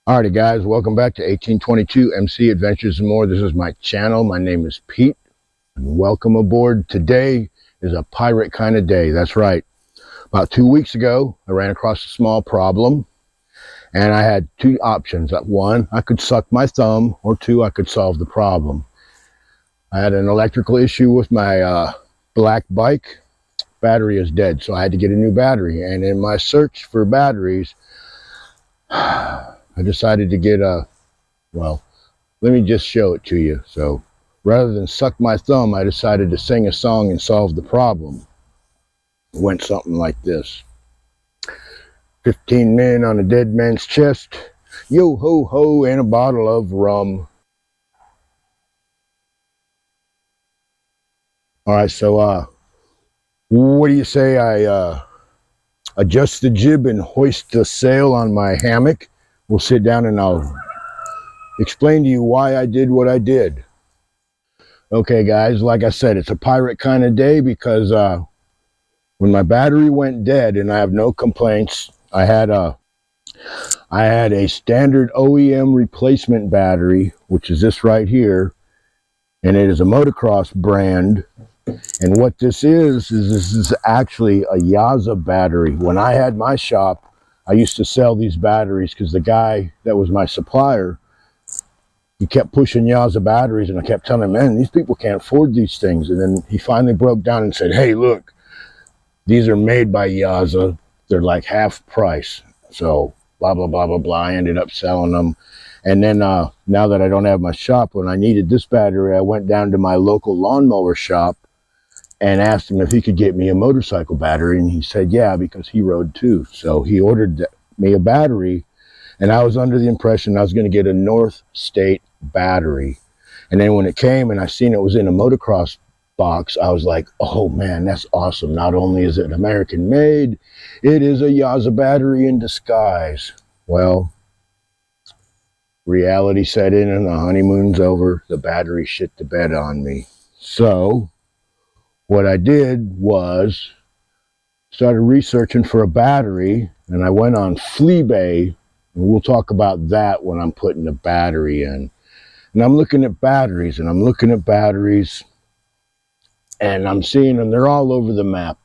Alrighty guys, welcome back to 1822 MC Adventures and More. This is my channel. My name is Pete and welcome aboard. Today is a pirate kind of day. That's right. About 2 weeks ago, I ran across a small problem and I had two options. One, I could suck my thumb, or two, I could solve the problem. I had an electrical issue with my black bike. Battery is dead, so I had to get a new battery. And in my search for batteries, I decided to get well, let me just show it to you. So rather than suck my thumb, I decided to sing a song and solve the problem. It went something like this. 15 men on a dead man's chest, yo ho ho, and a bottle of rum. All right, so what do you say I adjust the jib and hoist the sail on my hammock? We'll sit down and I'll explain to you why I did what I did. Okay guys, like I said, it's a pirate kind of day because when my battery went dead, and I have no complaints, I had a standard OEM replacement battery, which is this right here, and it is a motocross brand. And what this is this is actually a Yaza battery. When I had my shop, I used to sell these batteries because the guy that was my supplier, he kept pushing Yaza batteries, and I kept telling him, man, these people can't afford these things. And then he finally broke down and said, hey, look, these are made by Yaza. They're like half price. So blah, blah, blah, blah, blah. I ended up selling them. And then now that I don't have my shop, when I needed this battery, I went down to my local lawnmower shop and asked him if he could get me a motorcycle battery, and he said yeah, because he rode too. So he ordered me a battery, and I was under the impression I was going to get a North State battery. And then when it came and I seen it was in a motocross box, I was like, oh man, that's awesome. Not only is it American made, it is a Yaza battery in disguise. Well, reality set in and the honeymoon's over. The battery shit the bed on me. So what I did was started researching for a battery, and I went on Fleabay, and we'll talk about that when I'm putting the battery in. And I'm looking at batteries, and I'm looking at batteries, and I'm seeing them. They're all over the map.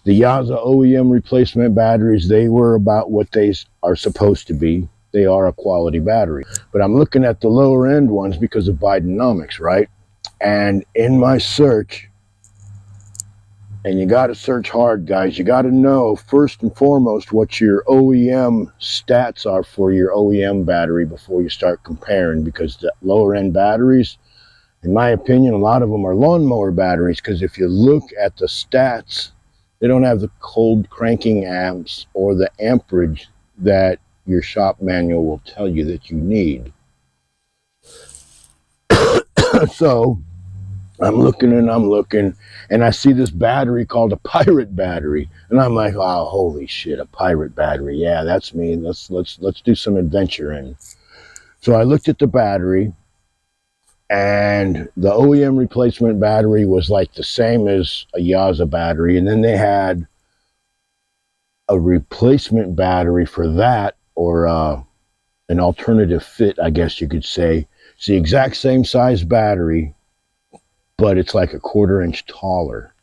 The Yaza OEM replacement batteries, they were about what they are supposed to be. They are a quality battery. But I'm looking at the lower end ones because of Bidenomics, right? And in my search, and you got to search hard, guys. You got to know, first and foremost, what your OEM stats are for your OEM battery before you start comparing, because the lower end batteries, in my opinion, a lot of them are lawnmower batteries, because if you look at the stats, they don't have the cold cranking amps or the amperage that your shop manual will tell you that you need. So I'm looking and I'm looking, and I see this battery called a pirate battery, and I'm like, oh, holy shit, a pirate battery. Yeah, that's me. Let's do some adventuring. So I looked at the battery, and the OEM replacement battery was like the same as a Yaza battery, and then they had a replacement battery for that, or an alternative fit, I guess you could say. It's the exact same size battery, but it's like a 1/4 inch taller.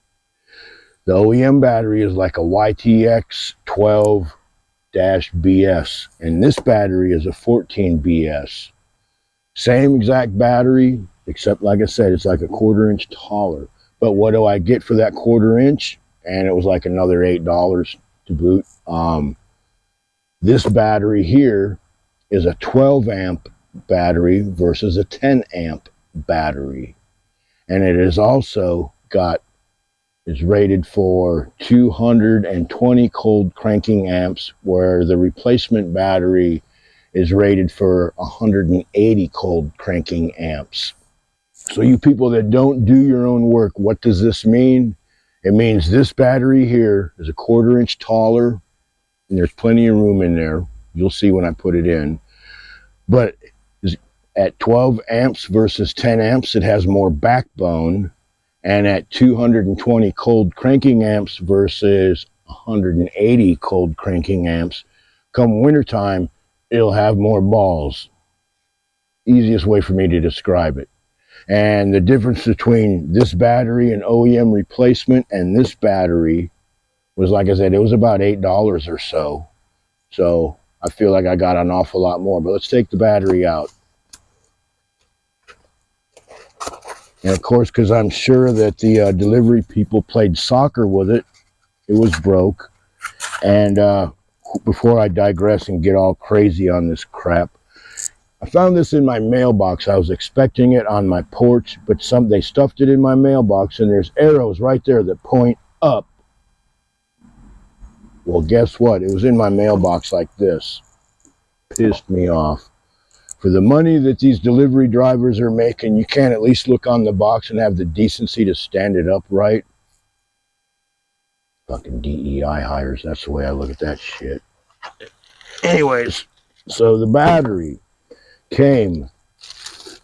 The OEM battery is like a YTX 12-BS, and this battery is a 14-BS. Same exact battery, except like I said, it's like a 1/4 inch taller. But what do I get for that 1/4 inch? And it was like another $8 to boot. This battery here is a 12 amp battery versus a 10 amp battery. And it is also is rated for 220 cold cranking amps, where the replacement battery is rated for 180 cold cranking amps. So you people that don't do your own work, what does this mean? It means this battery here is a 1/4 inch taller, and there's plenty of room in there. You'll see when I put it in. But at 12 amps versus 10 amps, it has more backbone. And at 220 cold cranking amps versus 180 cold cranking amps, come wintertime, it'll have more balls. Easiest way for me to describe it. And the difference between this battery and OEM replacement and this battery was, like I said, it was about $8 or so. So I feel like I got an awful lot more. But let's take the battery out. And of course, because I'm sure that the delivery people played soccer with it, it was broke. And before I digress and get all crazy on this crap, I found this in my mailbox. I was expecting it on my porch, but they stuffed it in my mailbox, and there's arrows right there that point up. Well, guess what? It was in my mailbox like this. Pissed me off. For the money that these delivery drivers are making, you can't at least look on the box and have the decency to stand it up right. Fucking DEI hires. That's the way I look at that shit. Anyways, so the battery came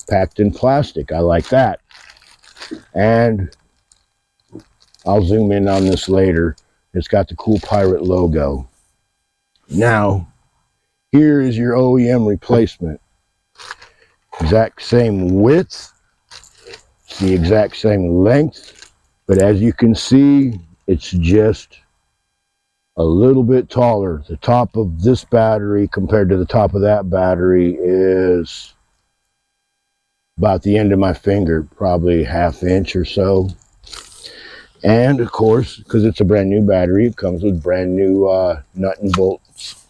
packed in plastic. I like that. And I'll zoom in on this later. It's got the cool pirate logo. Now, here is your OEM replacement. Exact same width. It's the exact same length. But as you can see, it's just a little bit taller. The top of this battery compared to the top of that battery is about the end of my finger, probably ½ inch or so. And of course, because it's a brand new battery, it comes with brand new nut and bolts.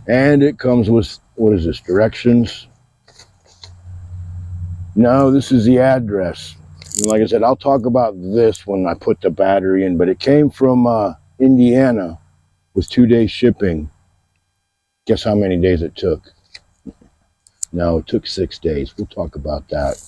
And it comes with, what is this, directions? No, this is the address. And like I said, I'll talk about this when I put the battery in, but it came from Indiana with 2-day shipping. Guess how many days it took? No, it took 6 days. We'll talk about that.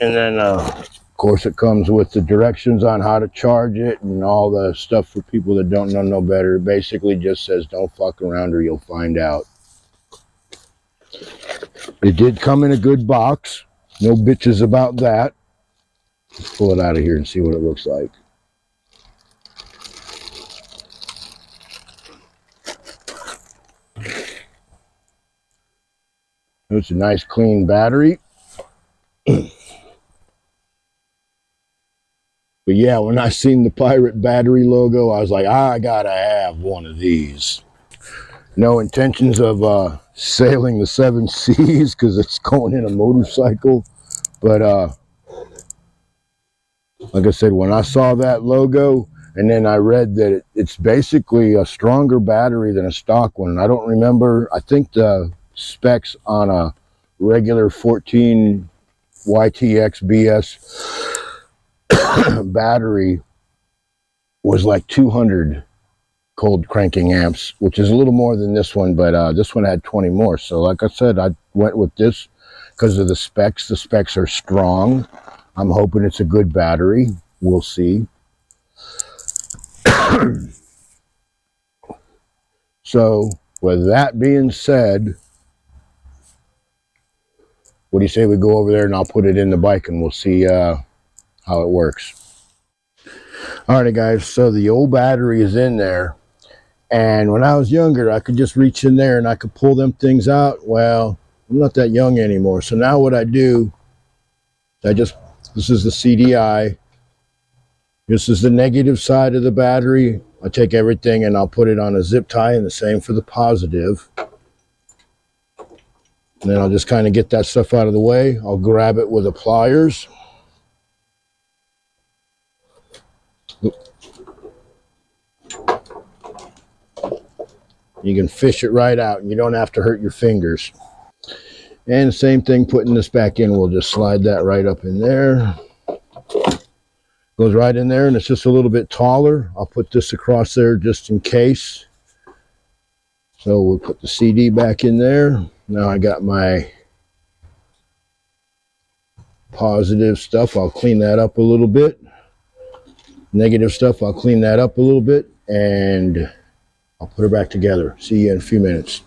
And then, of course, it comes with the directions on how to charge it and all the stuff for people that don't know no better. It basically just says, don't fuck around or you'll find out. It did come in a good box. No bitches about that. Let's pull it out of here and see what it looks like. It's a nice clean battery. But yeah, when I seen the pirate battery logo, I was like, I gotta have one of these. No intentions of sailing the 7 seas because it's going in a motorcycle. But like I said, when I saw that logo, and then I read that it's basically a stronger battery than a stock one. I don't remember. I think the specs on a regular 14 YTX BS battery was like 200 cold cranking amps, which is a little more than this one, but this one had 20 more. So like I said, I went with this because of the specs. The specs are strong. I'm hoping it's a good battery. We'll see. So with that being said, what do you say we go over there and I'll put it in the bike and we'll see how it works. Alrighty guys, so the old battery is in there, and when I was younger I could just reach in there and I could pull them things out. Well, I'm not that young anymore, so now what I do, this is the CDI, this is the negative side of the battery. I take everything and I'll put it on a zip tie, and the same for the positive. And then I'll just kind of get that stuff out of the way. I'll grab it with the pliers. You can fish it right out and you don't have to hurt your fingers. And the same thing, putting this back in, we'll just slide that right up in there. Goes right in there, and it's just a little bit taller. I'll put this across there just in case. So we'll put the CD back in there. Now I got my positive stuff. I'll clean that up a little bit. Negative stuff, I'll clean that up a little bit, and I'll put her back together. See you in a few minutes.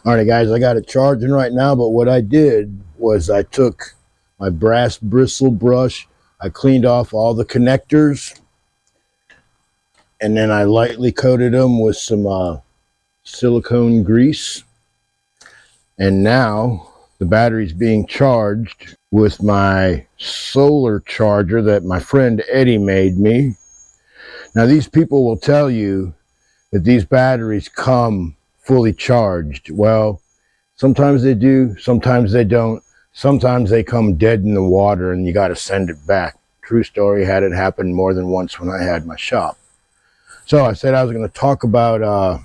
Alright guys, I got it charging right now, but what I did was I took my brass bristle brush, I cleaned off all the connectors, and then I lightly coated them with some silicone grease. And now the battery's being charged with my solar charger that my friend Eddie made me. Now these people will tell you that these batteries come fully charged. Well, sometimes they do, sometimes they don't. Sometimes they come dead in the water and you got to send it back. True story, had it happen more than once when I had my shop. So I said I was going to talk about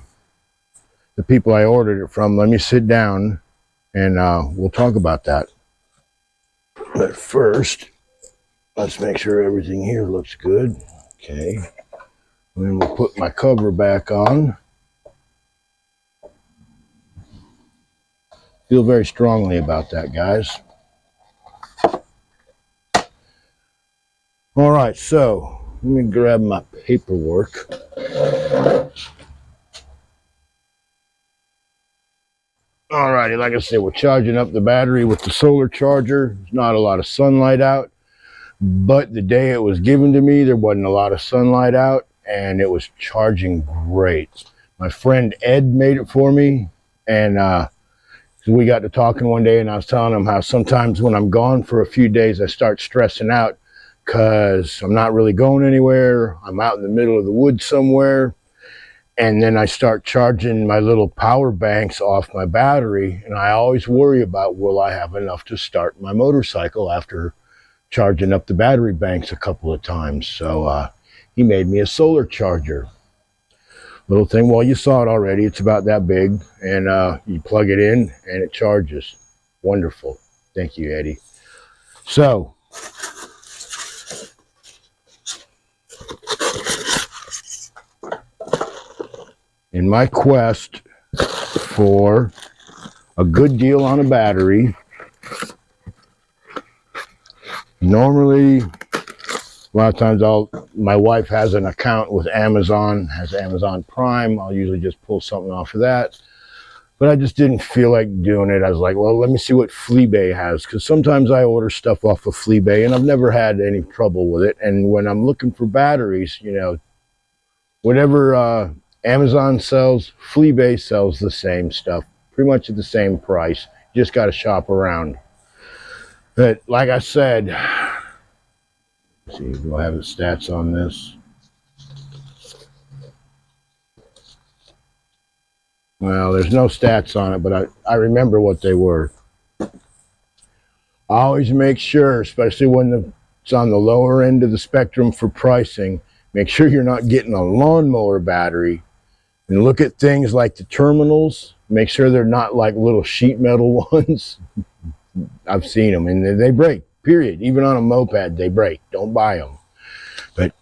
the people I ordered it from. Let me sit down and we'll talk about that. But first, let's make sure everything here looks good. Okay. And then we'll put my cover back on. Feel very strongly about that, guys. All right, so let me grab my paperwork. All righty, like I said, we're charging up the battery with the solar charger. There's not a lot of sunlight out, but the day it was given to me, there wasn't a lot of sunlight out, and it was charging great. My friend Ed made it for me, and so we got to talking one day, and I was telling him how sometimes when I'm gone for a few days, I start stressing out because I'm not really going anywhere. I'm out in the middle of the woods somewhere, and then I start charging my little power banks off my battery, and I always worry about, will I have enough to start my motorcycle after charging up the battery banks a couple of times. So he made me a solar charger. Little thing, well, you saw it already. It's about that big, and you plug it in and it charges. Wonderful. Thank you, Eddie. So in my quest for a good deal on a battery, normally a lot of times my wife has an account with Amazon, has Amazon Prime. I'll usually just pull something off of that. But I just didn't feel like doing it. I was like, well, let me see what Fleabay has. Because sometimes I order stuff off of Fleabay and I've never had any trouble with it. And when I'm looking for batteries, you know, whatever Amazon sells, Fleabay sells the same stuff. Pretty much at the same price. You just got to shop around. But like I said, let's see, do I have the stats on this? Well, there's no stats on it, but I remember what they were. I always make sure, especially when it's on the lower end of the spectrum for pricing, make sure you're not getting a lawnmower battery. And look at things like the terminals. Make sure they're not like little sheet metal ones. I've seen them, and they break. Period. Even on a moped, they break. Don't buy them. But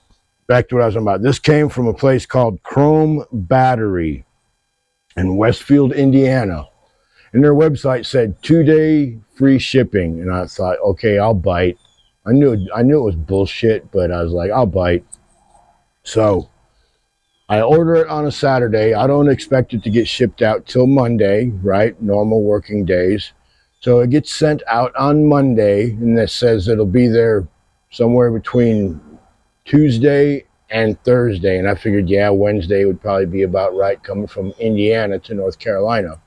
back to what I was talking about. This came from a place called Chrome Battery in Westfield, Indiana. And their website said 2-day free shipping. And I thought, okay, I'll bite. I knew it was bullshit, but I was like, I'll bite. So I order it on a Saturday. I don't expect it to get shipped out till Monday, right? Normal working days. So it gets sent out on Monday, and it says it'll be there somewhere between Tuesday and Thursday. And I figured, yeah, Wednesday would probably be about right, coming from Indiana to North Carolina.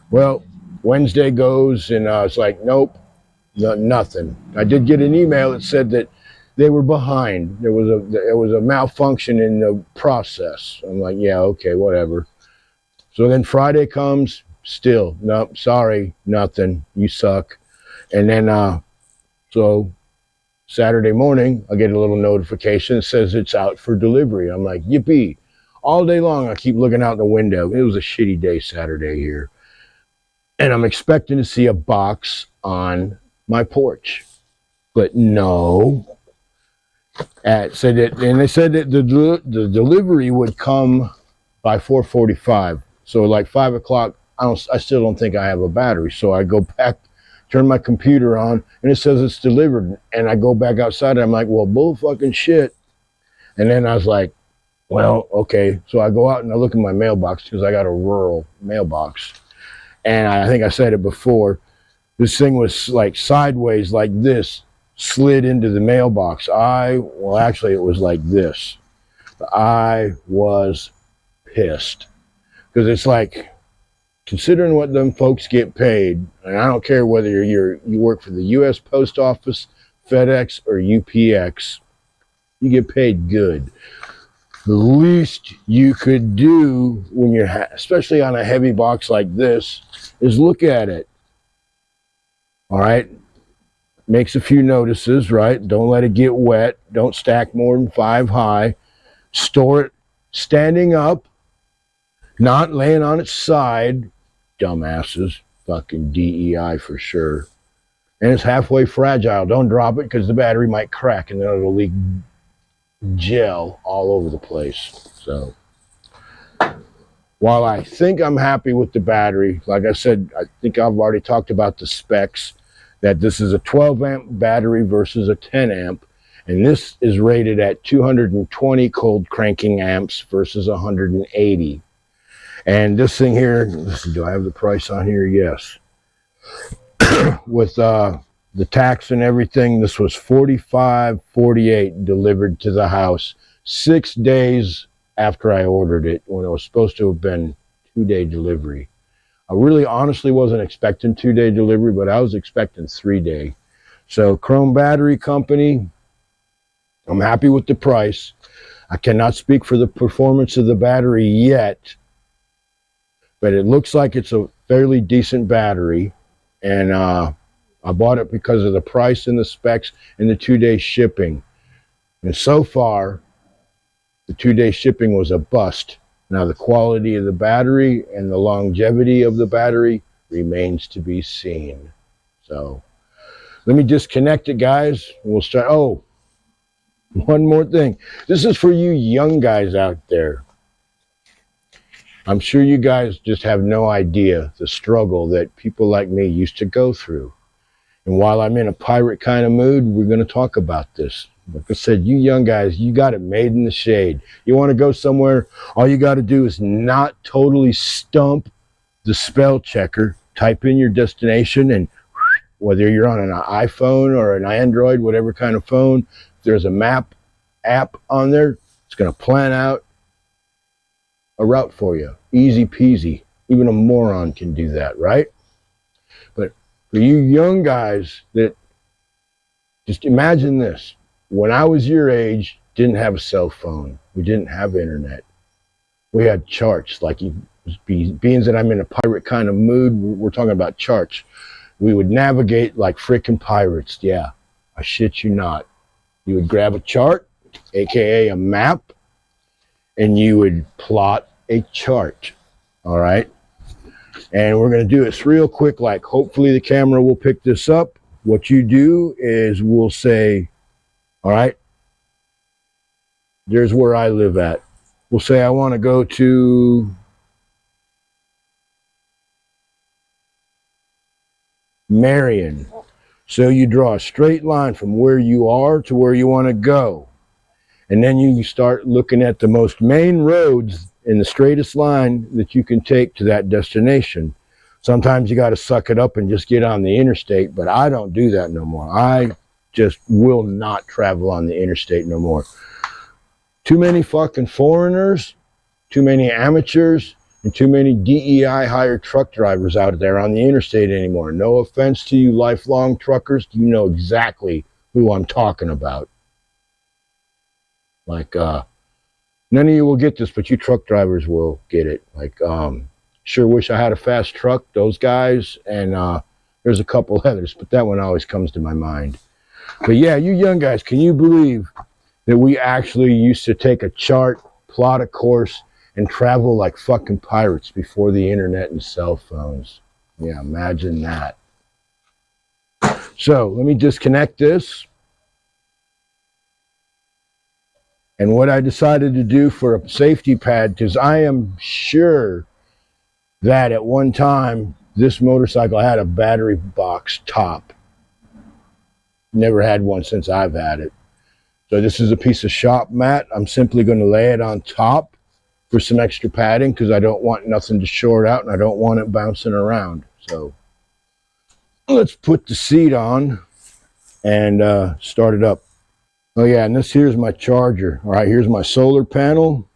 Well, Wednesday goes, and it's like, nope, nothing. I did get an email that said that they were behind. There was a malfunction in the process. I'm like, yeah, okay, whatever. So then Friday comes. Still, nope, sorry, nothing, you suck. And then, so Saturday morning, I get a little notification that says it's out for delivery. I'm like, yippee. All day long, I keep looking out the window. It was a shitty day Saturday here. And I'm expecting to see a box on my porch. But no. And they said that the delivery would come by 4:45. So like 5 o'clock, I still don't think I have a battery. So I go back, turn my computer on, and it says it's delivered. And I go back outside, and I'm like, well, bull fucking shit. And then I was like, well, okay. So I go out and I look in my mailbox because I got a rural mailbox. And I think I said it before. This thing was like sideways like this, slid into the mailbox. Well, actually, it was like this. I was pissed. Because it's like, considering what them folks get paid, and I don't care whether you work for the U.S. Post Office, FedEx, or UPX, you get paid good. The least you could do when you're, especially on a heavy box like this, is look at it. All right? Makes a few notices, right? Don't let it get wet. Don't stack more than 5 high. Store it standing up, not laying on its side. Dumbasses. Fucking DEI for sure. And it's halfway fragile. Don't drop it because the battery might crack and then it'll leak gel all over the place. So while I think I'm happy with the battery, like I said, I think I've already talked about the specs, that this is a 12 amp battery versus a 10 amp. And this is rated at 220 cold cranking amps versus 180. And this thing here, let's see, do I have the price on here? Yes. With the tax and everything, this was $45.48 delivered to the house 6 days after I ordered it, when it was supposed to have been 2-day delivery. I really honestly wasn't expecting 2-day delivery, but I was expecting 3-day. So Chrome Battery Company, I'm happy with the price. I cannot speak for the performance of the battery yet, but it looks like it's a fairly decent battery. And I bought it because of the price and the specs and the 2-day shipping. And so far, the 2-day shipping was a bust. Now, the quality of the battery and the longevity of the battery remains to be seen. So, let me disconnect it, guys. And we'll start. Oh, one more thing. This is for you young guys out there. I'm sure you guys just have no idea the struggle that people like me used to go through. And while I'm in a pirate kind of mood, we're going to talk about this. Like I said, you young guys, you got it made in the shade. You want to go somewhere, all you got to do is not totally stump the spell checker. Type in your destination, and whether you're on an iPhone or an Android, whatever kind of phone, if there's a map app on there, it's going to plan out a route for you. Easy peasy. Even a moron can do that, right? But for you young guys, that just imagine this. When I was your age, didn't have a cell phone. We didn't have internet. We had charts. Like, being that I'm in a pirate kind of mood, we're talking about charts. We would navigate like freaking pirates. Yeah, I shit you not. You would grab a chart, aka a map, and you would plot a chart. All right? And we're going to do this real quick. Like, hopefully the camera will pick this up. What you do is we'll say, all right, there's where I live at. We'll say I want to go to Marion. So you draw a straight line from where you are to where you want to go. And then you start looking at the most main roads in the straightest line that you can take to that destination. Sometimes you got to suck it up and just get on the interstate, but I don't do that no more. I just will not travel on the interstate no more. Too many fucking foreigners, too many amateurs, and too many DEI hired truck drivers out there on the interstate anymore. No offense to you lifelong truckers, you know exactly who I'm talking about. Like, none of you will get this, but you truck drivers will get it. Like, sure wish I had a fast truck, those guys, and there's a couple others, but that one always comes to my mind. But yeah, you young guys, can you believe that we actually used to take a chart, plot a course, and travel like fucking pirates before the internet and cell phones? Yeah, imagine that. So let me disconnect this. And what I decided to do for a safety pad, because I am sure that at one time this motorcycle had a battery box top. Never had one since I've had it. So this is a piece of shop mat. I'm simply going to lay it on top for some extra padding, because I don't want nothing to short out and I don't want it bouncing around. So let's put the seat on and start it up. Oh yeah, and this here's my charger. All right, here's my solar panel.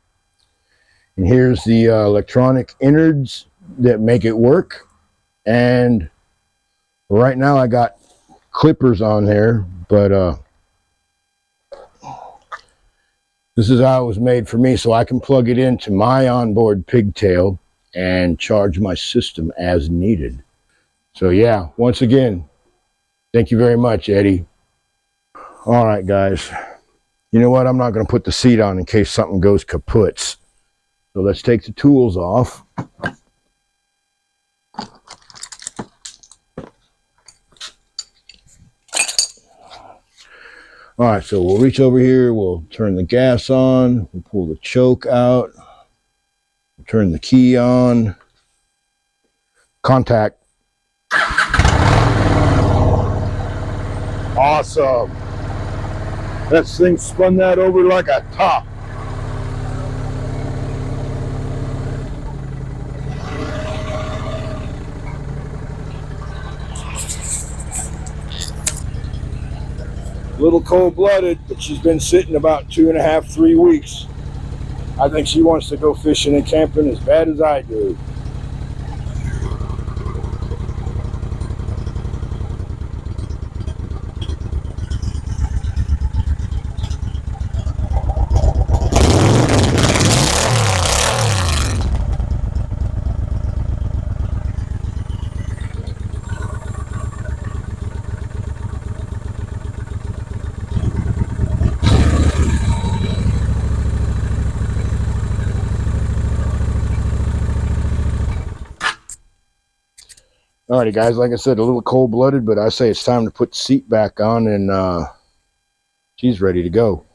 And here's the electronic innards that make it work. And right now I got clippers on there, but this is how it was made for me, so I can plug it into my onboard pigtail and charge my system as needed. So yeah, once again, thank you very much, Eddie. All right, guys. You know what? I'm not going to put the seat on in case something goes kaputs. So let's take the tools off. All right, so we'll reach over here, we'll turn the gas on, we'll pull the choke out, we'll turn the key on, contact. Awesome. That thing spun that over like a top. A little cold-blooded, but she's been sitting about 2.5, 3 weeks. I think she wants to go fishing and camping as bad as I do. Alrighty guys, like I said, a little cold-blooded, but I say it's time to put the seat back on and she's ready to go.